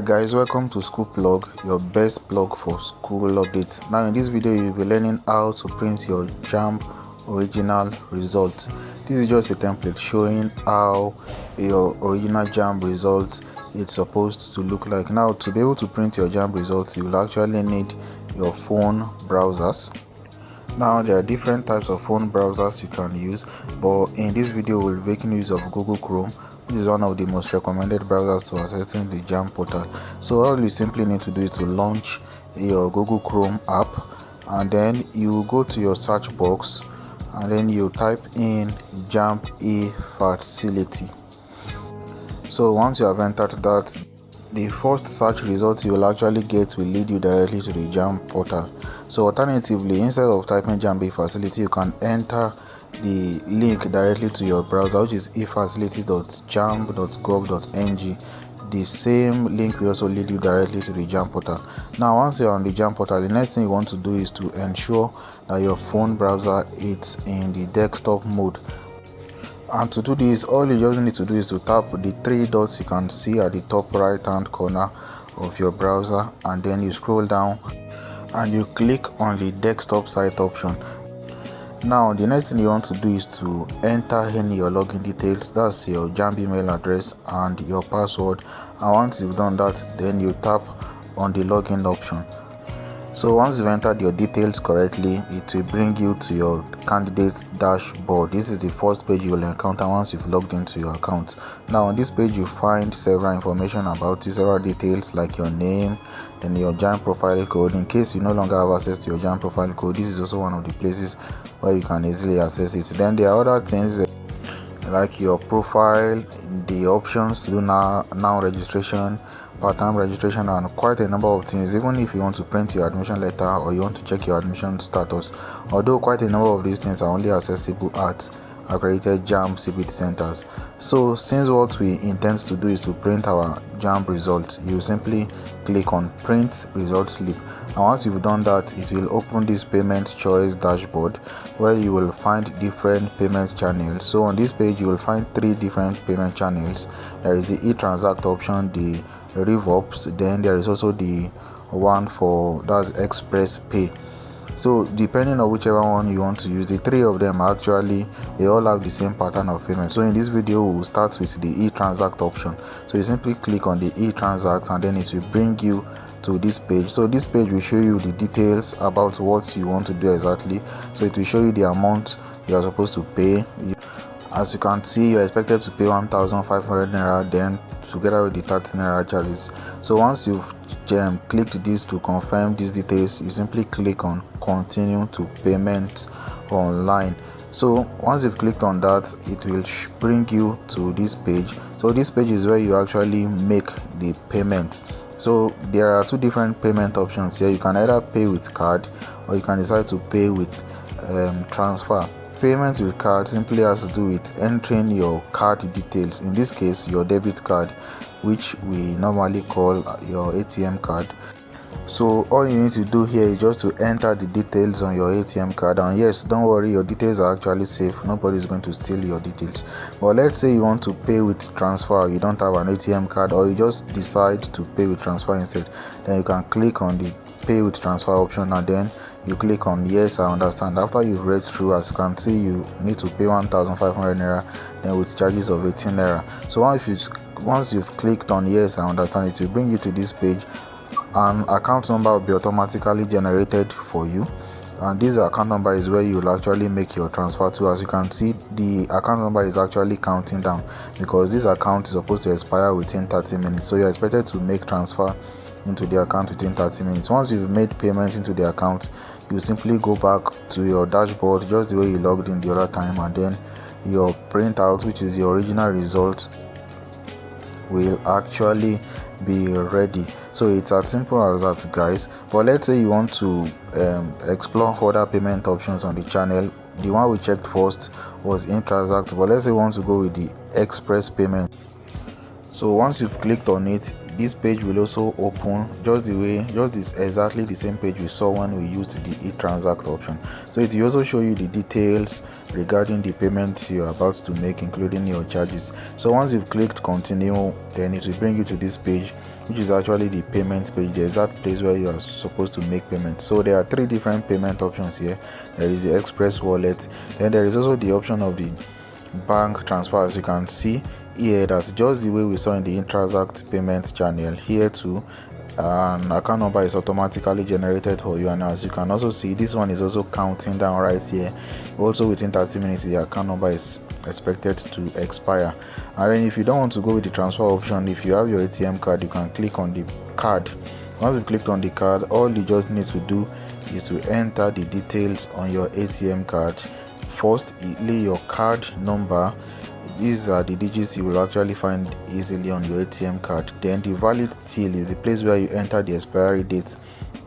Alright guys, welcome to School Plug, your best plug for school updates. Now in this video you'll be learning how to print your JAMB original result. This is just a template showing how your original JAMB result is supposed to look like. Now to be able to print your JAMB results, you will actually need your phone browsers. Now there are different types of phone browsers you can use, but in this video we'll be making use of Google Chrome, which is one of the most recommended browsers to accessing the JAMB portal. So all you simply need to do is to launch your Google Chrome app, and then you go to your search box and then you type in JAMB e-facility. So once you have entered that, the first search result you will actually get will lead you directly to the JAMB portal. So alternatively, instead of typing JAMB e-facility, you can enter the link directly to your browser, which is efacility.jamb.gov.ng. The same link will also lead you directly to the JAMB portal. Now once you're on the JAMB portal, the next thing you want to do is to ensure that your phone browser is in the desktop mode. And to do this, all you just need to do is to tap the three dots you can see at the top right hand corner of your browser, and then you scroll down and you click on the desktop site option. Now the next thing you want to do is to enter in your login details, that's your JAMB email address and your password. And once you've done that, then you tap on the login option. So once you've entered your details correctly, it will bring you to your candidate dashboard. This is the first page you will encounter once you've logged into your account. Now on this page you find several information about you, several details like your name, then your JAMB profile code. In case you no longer have access to your JAMB profile code, this is also one of the places where you can easily access it. Then there are other things like your profile, the options to do now registration, part-time registration, and quite a number of things. Even if you want to print your admission letter or you want to check your admission status, although quite a number of these things are only accessible at accredited JAMB CBT centers. So since what we intend to do is to print our JAMB result, you simply click on print result slip, and once you've done that, it will open this payment choice dashboard where you will find different payment channels. So on this page you will find three different payment channels. There is the e-transact option, the RevOps, then there is also the one for that's Express Pay. So depending on whichever one you want to use, the three of them actually they all have the same pattern of payment. So in this video we'll start with the e-transact option. So you simply click on the e-transact and then it will bring you to this page. So this page will show you the details about what you want to do exactly. So it will show you the amount you are supposed to pay. As you can see, you are expected to pay 1,500 naira, then together with the 30 naira charges. So once you've clicked this to confirm these details, you simply click on continue to payment online. So once you've clicked on that, it will bring you to this page. So this page is where you actually make the payment. So there are two different payment options here. You can either pay with card or you can decide to pay with transfer. Payment with card simply has to do with entering your card details, in this case your debit card, which we normally call your ATM card. So all you need to do here is just to enter the details on your ATM card, and yes, don't worry, your details are actually safe. Nobody is going to steal your details. But let's say you want to pay with transfer, you don't have an ATM card, or you just decide to pay with transfer instead, then you can click on the pay with transfer option and then you click on yes, I understand. After you've read through, as you can see, you need to pay 1,500 naira, then with charges of 18 naira. So once you've clicked on yes, I understand, it will bring you to this page. An account number will be automatically generated for you, and this account number is where you will actually make your transfer to. As you can see, the account number is actually counting down because this account is supposed to expire within 30 minutes. So you're expected to make transfer into the account within 30 minutes. Once you've made payments into the account, you simply go back to your dashboard just the way you logged in the other time, and then your printout, which is the original result, will actually be ready. So it's as simple as that, guys. But let's say you want to explore other payment options on the channel. The one we checked first was e-transact, but let's say you want to go with the express payment. So once you've clicked on it, this page will also open just this exactly the same page we saw when we used the e-transact option. So it will also show you the details regarding the payment you are about to make, including your charges. So once you've clicked continue, then it will bring you to this page, which is actually the payments page, the exact place where you are supposed to make payment. So there are 3 different payment options here. There is the express wallet, then there is also the option of the bank transfer. As you can see here, that's just the way we saw in the Intransact payments channel. Here too, an account number is automatically generated for you, and as you can also see, this one is also counting down right here. Also within 30 minutes the account number is expected to expire. And then if you don't want to go with the transfer option, if you have your ATM card, you can click on the card. Once you've clicked on the card, all you just need to do is to enter the details on your ATM card. First, lay your card number. These are the digits you will actually find easily on your ATM card. Then the valid till is the place where you enter the expiry date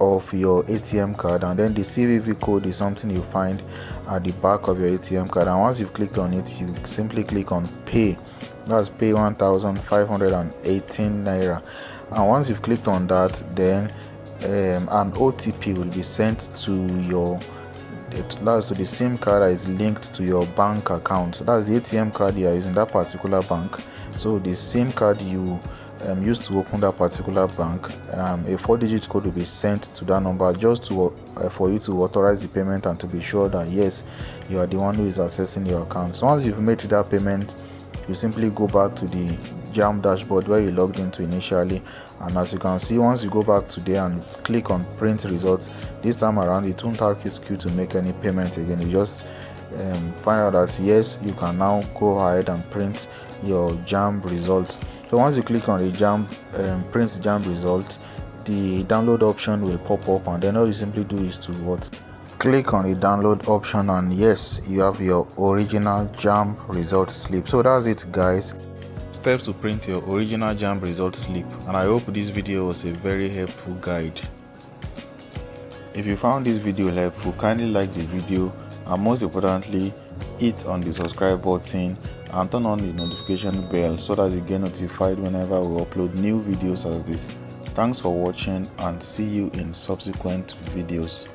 of your ATM card, and then the CVV code is something you find at the back of your ATM card. And once you've clicked on it, you simply click on pay. That's pay 1,518 naira. And once you've clicked on that, then an OTP will be sent to your that's to the SIM card that is linked to your bank account. So that's the ATM card you are using, that particular bank. So the SIM card you used to open that particular bank, a 4-digit code will be sent to that number, just to for you to authorize the payment and to be sure that yes, you are the one who is accessing your account. So once you've made that payment, you simply go back to the JAMB dashboard where you logged into initially, and as you can see, once you go back to there and click on print results, this time around it won't ask you to make any payment again. You just find out that yes, you can now go ahead and print your JAMB results. So once you click on the JAMB print JAMB result, the download option will pop up, and then all you simply do is to click on the download option, and yes, you have your original JAMB result slip. So that's it, guys. Steps to print your original JAMB result slip, and I hope this video was a very helpful guide. If you found this video helpful, kindly like the video, and most importantly, hit on the subscribe button and turn on the notification bell so that you get notified whenever we upload new videos as this. Thanks for watching, and see you in subsequent videos.